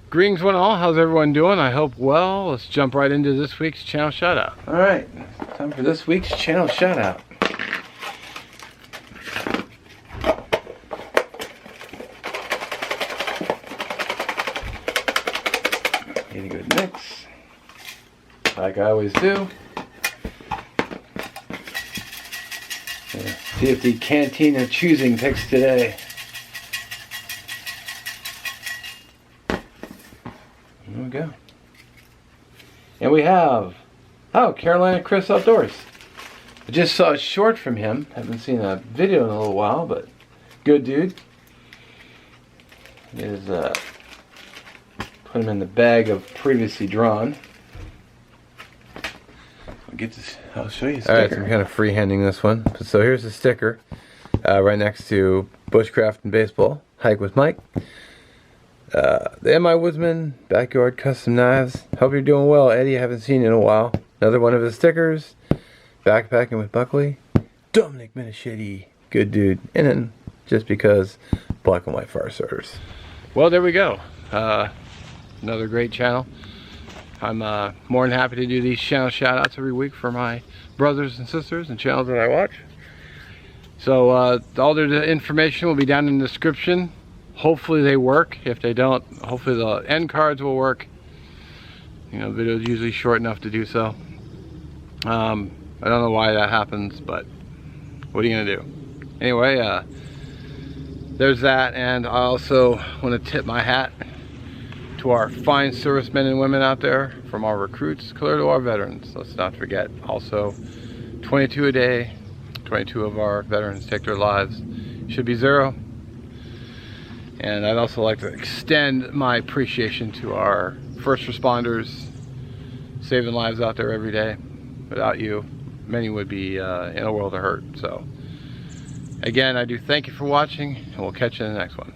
Greetings one all, how's everyone doing? I hope well. Let's jump right into this week's channel shout out. Alright, time for this week's channel shout out. Get a good mix, like I always do. See if the Cantina choosing picks today. There we go. And we have, Carolina Chris Outdoors. I just saw a short from him. Haven't seen a video in a little while, but good dude. Is put him in the bag of previously drawn. I'll show you a sticker. Alright, so I'm kind of freehanding this one. So here's the sticker. Right next to Bushcraft and Baseball. Hike with Mike. The MI Woodsman Backyard Custom Knives. Hope you're doing well, Eddie. Haven't seen you in a while. Another one of his stickers. Backpacking with Buckley. Dominic Minichetti. Good dude. And then, just because, Black and White Fire Starters. Well, there we go. Another great channel. I'm more than happy to do these channel shout outs every week for my brothers and sisters and channels that I watch. So all their information will be down in the description. Hopefully they work. If they don't, hopefully the end cards will work. You know, the video is usually short enough to do so. I don't know why that happens, but what are you gonna do? Anyway, there's that, and I also want to tip my hat to our fine servicemen and women out there, from our recruits clear to our veterans. Let's not forget, also 22 a day, 22 of our veterans take their lives. Should be 0. And I'd also like to extend my appreciation to our first responders saving lives out there every day. Without you, many would be in a world of hurt. So again, I do thank you for watching, and we'll catch you in the next one.